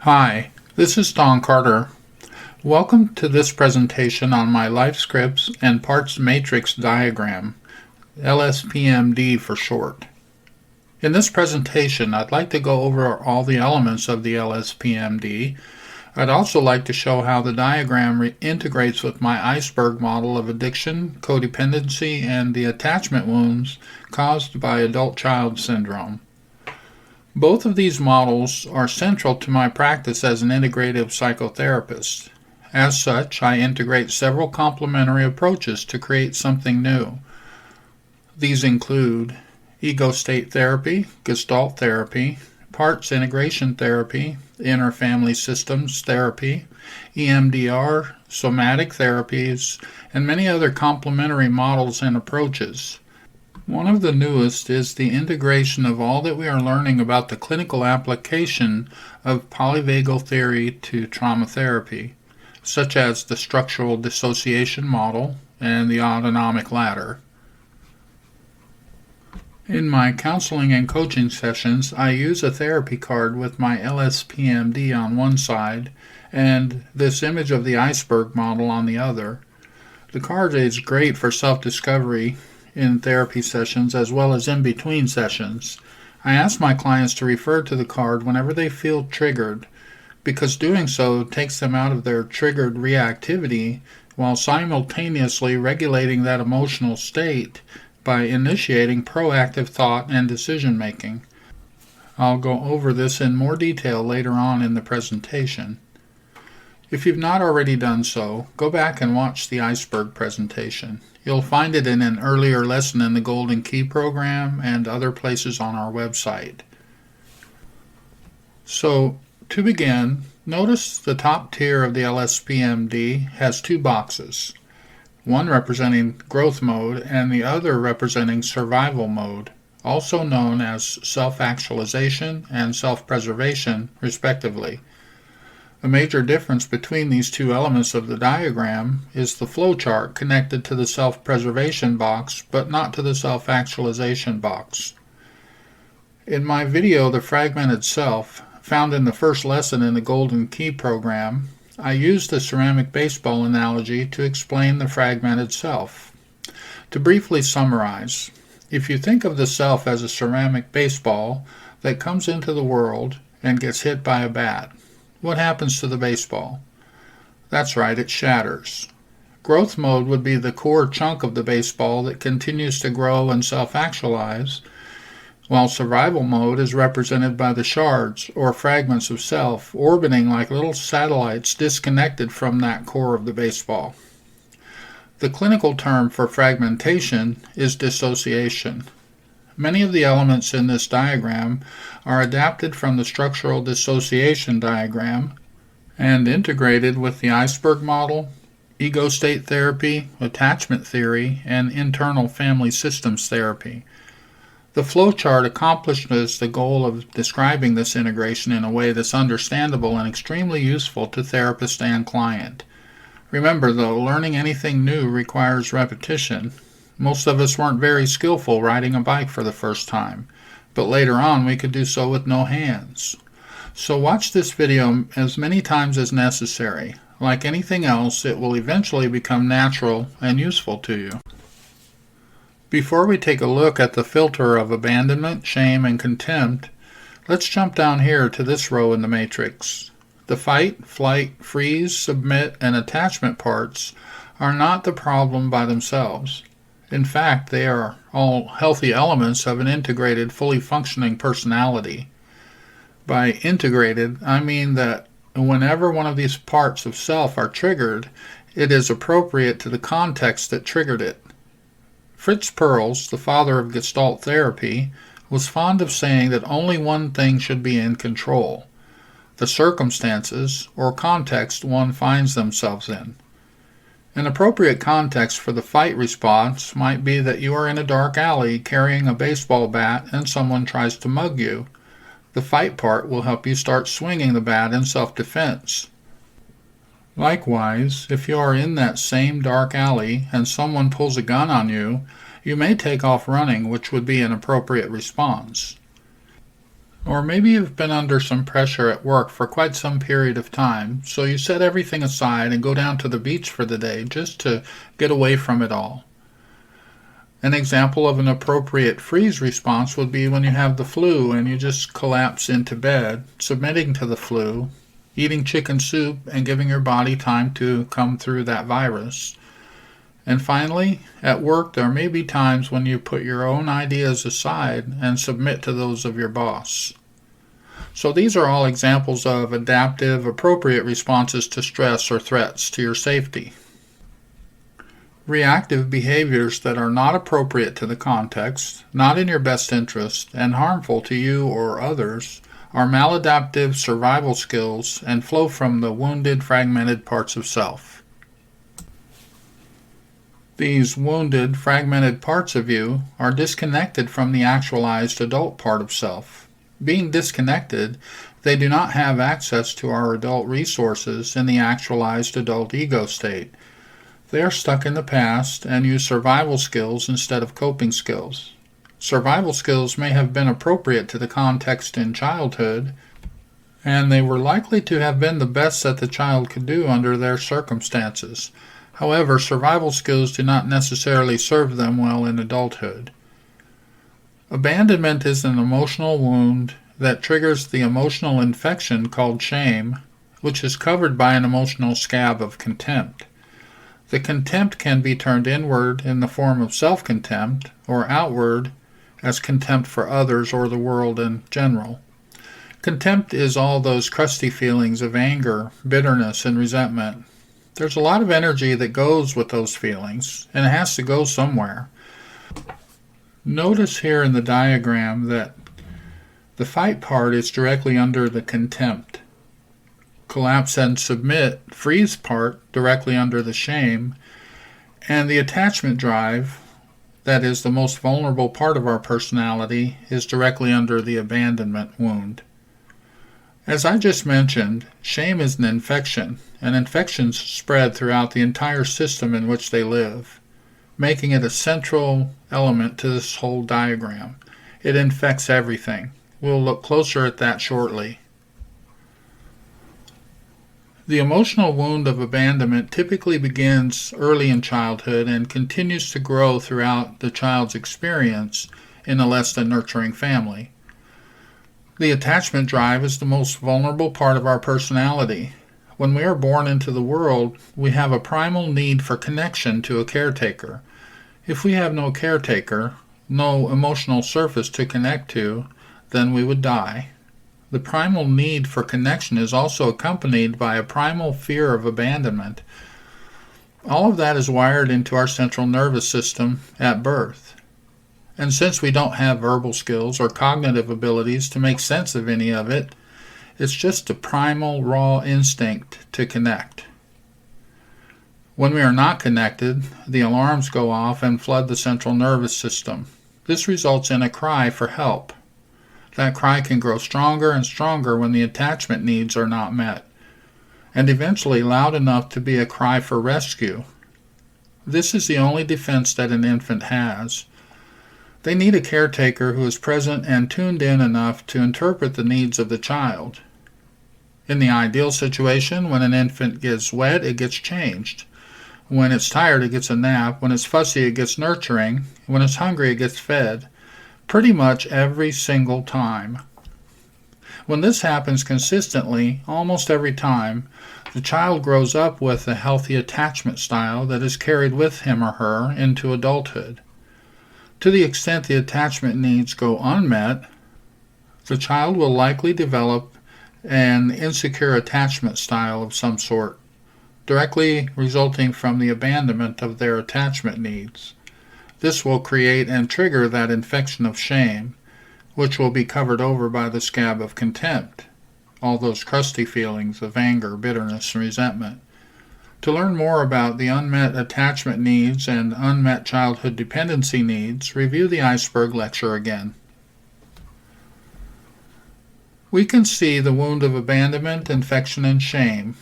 Hi, this is Don Carter. Welcome to this presentation on my life scripts and parts matrix diagram, LSPMD for short. In this presentation, I'd like to go over all the elements of the LSPMD. I'd also like to show how the diagram integrates with my iceberg model of addiction, codependency, and the attachment wounds caused by adult child syndrome. Both of these models are central to my practice as an integrative psychotherapist. As such, I integrate several complementary approaches to create something new. These include ego state therapy, gestalt therapy, parts integration therapy, inner family systems therapy, EMDR, somatic therapies, and many other complementary models and approaches. One of the newest is the integration of all that we are learning about the clinical application of polyvagal theory to trauma therapy, such as the structural dissociation model and the autonomic ladder. In my counseling and coaching sessions, I use a therapy card with my LSPMD on one side and this image of the iceberg model on the other. The card is great for self-discovery in therapy sessions as well as in between sessions. I ask my clients to refer to the card whenever they feel triggered, because doing so takes them out of their triggered reactivity while simultaneously regulating that emotional state by initiating proactive thought and decision making. I'll go over this in more detail later on in the presentation. If you've not already done so, go back and watch the iceberg presentation. You'll find it in an earlier lesson in the Golden Key program and other places on our website. So, to begin, notice the top tier of the LSPMD has two boxes, one representing growth mode and the other representing survival mode, also known as self-actualization and self-preservation, respectively. A major difference between these two elements of the diagram is the flowchart connected to the self-preservation box, but not to the self-actualization box. In my video, The Fragmented Self, found in the first lesson in the Golden Key program, I used the ceramic baseball analogy to explain the fragmented self. To briefly summarize, if you think of the self as a ceramic baseball that comes into the world and gets hit by a bat, what happens to the baseball? That's right, it shatters. Growth mode would be the core chunk of the baseball that continues to grow and self-actualize, while survival mode is represented by the shards or fragments of self orbiting like little satellites disconnected from that core of the baseball. The clinical term for fragmentation is dissociation. Many of the elements in this diagram are adapted from the structural dissociation diagram and integrated with the iceberg model, ego state therapy, attachment theory, and internal family systems therapy. The flowchart accomplishes the goal of describing this integration in a way that's understandable and extremely useful to therapist and client. Remember though, learning anything new requires repetition. Most of us weren't very skillful riding a bike for the first time, but later on we could do so with no hands. So watch this video as many times as necessary. Like anything else, it will eventually become natural and useful to you. Before we take a look at the filter of abandonment, shame, and contempt, let's jump down here to this row in the matrix. The fight, flight, freeze, submit, and attachment parts are not the problem by themselves. In fact, they are all healthy elements of an integrated, fully functioning personality. By integrated, I mean that whenever one of these parts of self are triggered, it is appropriate to the context that triggered it. Fritz Perls, the father of Gestalt therapy, was fond of saying that only one thing should be in control: the circumstances or context one finds themselves in. An appropriate context for the fight response might be that you are in a dark alley carrying a baseball bat and someone tries to mug you. The fight part will help you start swinging the bat in self-defense. Likewise, if you are in that same dark alley and someone pulls a gun on you, you may take off running, which would be an appropriate response. Or maybe you've been under some pressure at work for quite some period of time, so you set everything aside and go down to the beach for the day just to get away from it all. An example of an appropriate freeze response would be when you have the flu and you just collapse into bed, submitting to the flu, eating chicken soup, and giving your body time to come through that virus. And finally, at work, there may be times when you put your own ideas aside and submit to those of your boss. So these are all examples of adaptive, appropriate responses to stress or threats to your safety. Reactive behaviors that are not appropriate to the context, not in your best interest, and harmful to you or others are maladaptive survival skills and flow from the wounded, fragmented parts of self. These wounded, fragmented parts of you are disconnected from the actualized adult part of self. Being disconnected, they do not have access to our adult resources in the actualized adult ego state. They are stuck in the past and use survival skills instead of coping skills. Survival skills may have been appropriate to the context in childhood, and they were likely to have been the best that the child could do under their circumstances. However, survival skills do not necessarily serve them well in adulthood. Abandonment is an emotional wound that triggers the emotional infection called shame, which is covered by an emotional scab of contempt. The contempt can be turned inward in the form of self-contempt, or outward as contempt for others or the world in general. Contempt is all those crusty feelings of anger, bitterness, and resentment. There's a lot of energy that goes with those feelings, and it has to go somewhere. Notice here in the diagram that the fight part is directly under the contempt. Collapse and submit, freeze part, directly under the shame, and the attachment drive, that is the most vulnerable part of our personality, is directly under the abandonment wound. As I just mentioned, shame is an infection, and infections spread throughout the entire system in which they live, making it a central element to this whole diagram. It infects everything. We'll look closer at that shortly. The emotional wound of abandonment typically begins early in childhood and continues to grow throughout the child's experience in a less than nurturing family. The attachment drive is the most vulnerable part of our personality. When we are born into the world, we have a primal need for connection to a caretaker. If we have no caretaker, no emotional surface to connect to, then we would die. The primal need for connection is also accompanied by a primal fear of abandonment. All of that is wired into our central nervous system at birth. And since we don't have verbal skills or cognitive abilities to make sense of any of it, it's just a primal, raw instinct to connect. When we are not connected, the alarms go off and flood the central nervous system. This results in a cry for help. That cry can grow stronger and stronger when the attachment needs are not met, and eventually loud enough to be a cry for rescue. This is the only defense that an infant has. They need a caretaker who is present and tuned in enough to interpret the needs of the child. In the ideal situation, when an infant gets wet, it gets changed. When it's tired, it gets a nap. When it's fussy, it gets nurturing. When it's hungry, it gets fed. Pretty much every single time. When this happens consistently, almost every time, the child grows up with a healthy attachment style that is carried with him or her into adulthood. To the extent the attachment needs go unmet, the child will likely develop an insecure attachment style of some sort, directly resulting from the abandonment of their attachment needs. This will create and trigger that infection of shame, which will be covered over by the scab of contempt, all those crusty feelings of anger, bitterness, and resentment. To learn more about the unmet attachment needs and unmet childhood dependency needs, review the Iceberg lecture again. We can see the wound of abandonment, infection, and shame,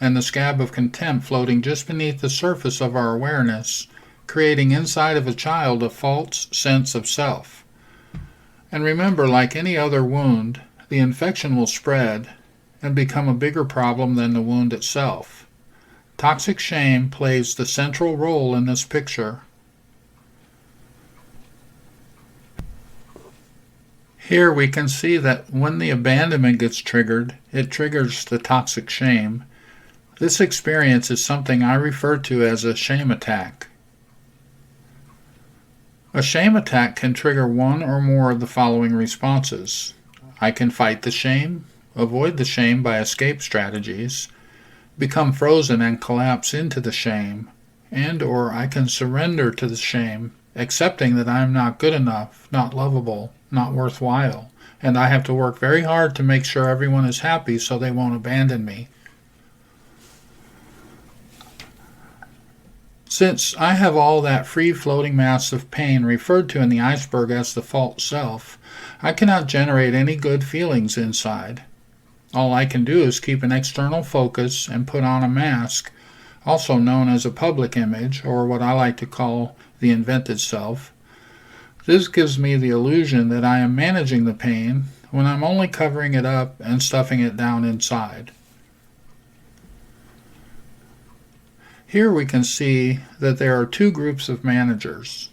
and the scab of contempt floating just beneath the surface of our awareness, creating inside of a child a false sense of self. And remember, like any other wound, the infection will spread and become a bigger problem than the wound itself. Toxic shame plays the central role in this picture. Here we can see that when the abandonment gets triggered, it triggers the toxic shame. This experience is something I refer to as a shame attack. A shame attack can trigger one or more of the following responses. I can fight the shame, avoid the shame by escape strategies, become frozen and collapse into the shame, and/or I can surrender to the shame, accepting that I am not good enough, not lovable, not worthwhile, and I have to work very hard to make sure everyone is happy so they won't abandon me. Since I have all that free-floating mass of pain referred to in the iceberg as the false self, I cannot generate any good feelings inside. All I can do is keep an external focus and put on a mask, also known as a public image, or what I like to call the invented self. This gives me the illusion that I am managing the pain when I'm only covering it up and stuffing it down inside. Here we can see that there are two groups of managers.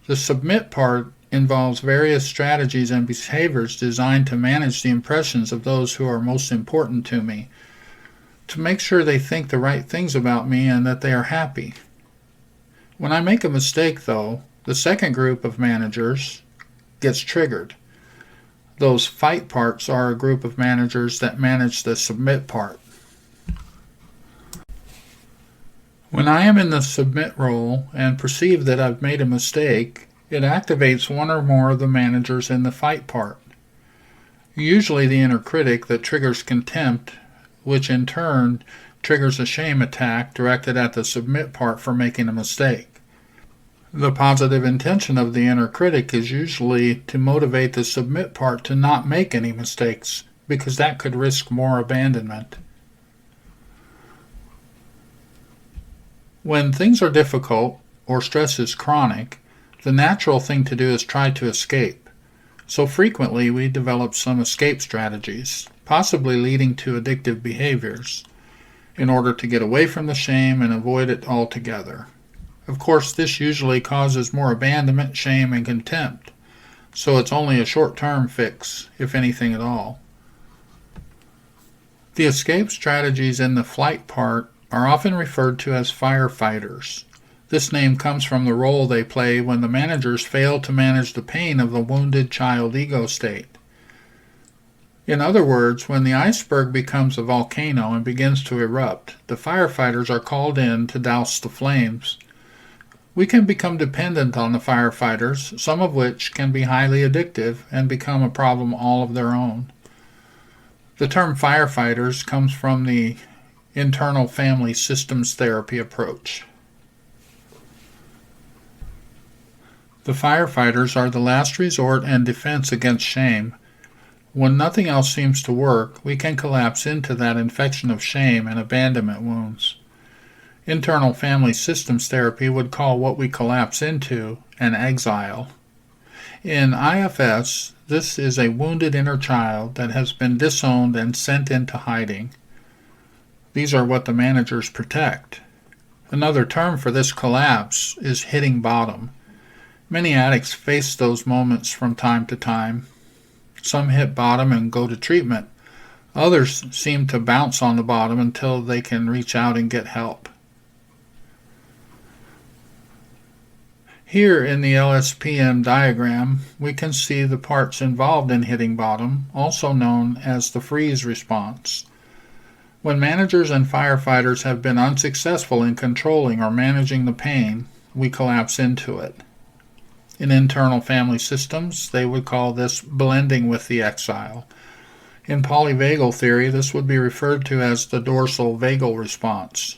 The submit part involves various strategies and behaviors designed to manage the impressions of those who are most important to me, to make sure they think the right things about me and that they are happy. When I make a mistake, though, the second group of managers gets triggered. Those fight parts are a group of managers that manage the submit part. When I am in the submit role and perceive that I've made a mistake, it activates one or more of the managers in the fight part. Usually the inner critic that triggers contempt, which in turn triggers a shame attack directed at the submit part for making a mistake. The positive intention of the inner critic is usually to motivate the submit part to not make any mistakes, because that could risk more abandonment. When things are difficult or stress is chronic, the natural thing to do is try to escape. So frequently we develop some escape strategies, possibly leading to addictive behaviors, in order to get away from the shame and avoid it altogether. Of course, this usually causes more abandonment, shame, and contempt, so it's only a short-term fix, if anything at all. The escape strategies in the flight part are often referred to as firefighters. This name comes from the role they play when the managers fail to manage the pain of the wounded child ego state. In other words, when the iceberg becomes a volcano and begins to erupt, the firefighters are called in to douse the flames. We can become dependent on the firefighters, some of which can be highly addictive and become a problem all of their own. The term firefighters comes from the internal family systems therapy approach. The firefighters are the last resort and defense against shame. When nothing else seems to work, we can collapse into that infection of shame and abandonment wounds. Internal family systems therapy would call what we collapse into an exile. In IFS, this is a wounded inner child that has been disowned and sent into hiding. These are what the managers protect. Another term for this collapse is hitting bottom. Many addicts face those moments from time to time. Some hit bottom and go to treatment. Others seem to bounce on the bottom until they can reach out and get help. Here in the LSPM diagram, we can see the parts involved in hitting bottom, also known as the freeze response. When managers and firefighters have been unsuccessful in controlling or managing the pain, we collapse into it. In internal family systems, they would call this blending with the exile. In polyvagal theory, this would be referred to as the dorsal vagal response.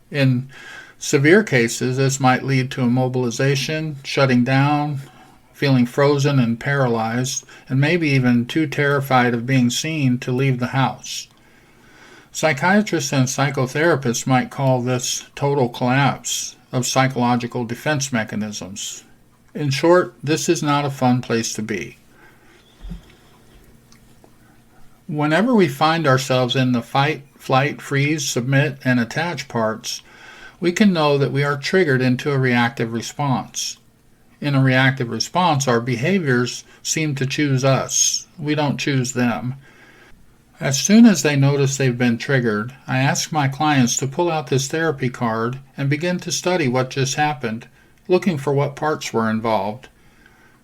In severe cases, this might lead to immobilization, shutting down, feeling frozen and paralyzed, and maybe even too terrified of being seen to leave the house. Psychiatrists and psychotherapists might call this total collapse of psychological defense mechanisms. In short, this is not a fun place to be. Whenever we find ourselves in the fight, flight, freeze, submit, and attach parts, we can know that we are triggered into a reactive response. In a reactive response, our behaviors seem to choose us. We don't choose them. As soon as they notice they've been triggered, I ask my clients to pull out this therapy card and begin to study what just happened, looking for what parts were involved.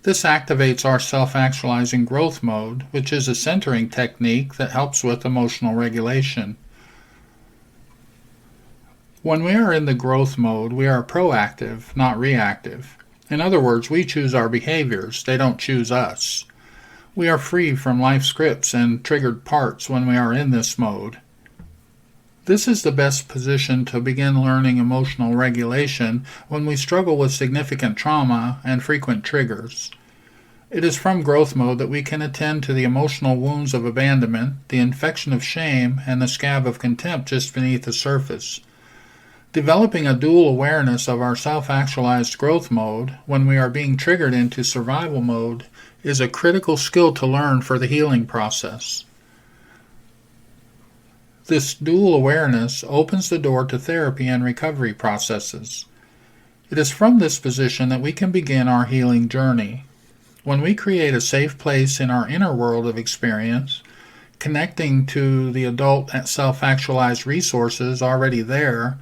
This activates our self-actualizing growth mode, which is a centering technique that helps with emotional regulation. When we are in the growth mode, we are proactive, not reactive. In other words, we choose our behaviors, they don't choose us. We are free from life scripts and triggered parts when we are in this mode. This is the best position to begin learning emotional regulation when we struggle with significant trauma and frequent triggers. It is from growth mode that we can attend to the emotional wounds of abandonment, the infection of shame, and the scab of contempt just beneath the surface. Developing a dual awareness of our self-actualized growth mode when we are being triggered into survival mode is a critical skill to learn for the healing process. This dual awareness opens the door to therapy and recovery processes. It is from this position that we can begin our healing journey. When we create a safe place in our inner world of experience, connecting to the adult self-actualized resources already there,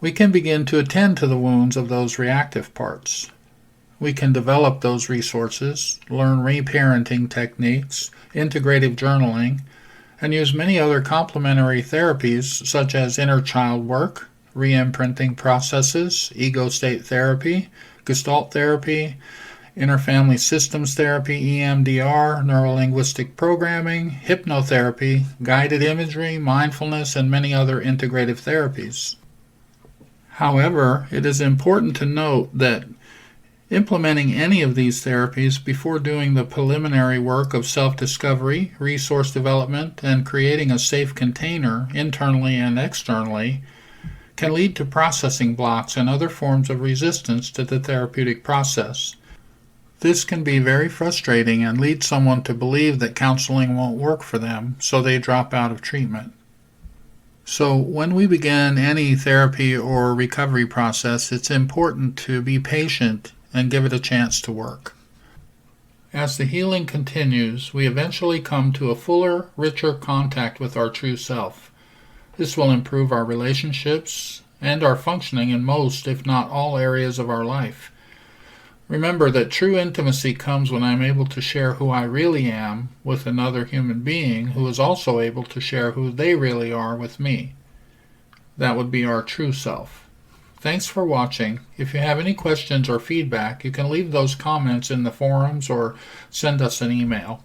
we can begin to attend to the wounds of those reactive parts. We can develop those resources, learn reparenting techniques, integrative journaling, and use many other complementary therapies such as inner child work, re-imprinting processes, ego state therapy, gestalt therapy, interfamily systems therapy, EMDR, neurolinguistic programming, hypnotherapy, guided imagery, mindfulness, and many other integrative therapies. However, it is important to note that implementing any of these therapies before doing the preliminary work of self-discovery, resource development, and creating a safe container internally and externally can lead to processing blocks and other forms of resistance to the therapeutic process. This can be very frustrating and lead someone to believe that counseling won't work for them, so they drop out of treatment. So when we begin any therapy or recovery process, it's important to be patient and give it a chance to work. As the healing continues, we eventually come to a fuller, richer contact with our true self. This will improve our relationships and our functioning in most, if not all, areas of our life. Remember that true intimacy comes when I'm able to share who I really am with another human being who is also able to share who they really are with me. That would be our true self. Thanks for watching. If you have any questions or feedback, you can leave those comments in the forums or send us an email.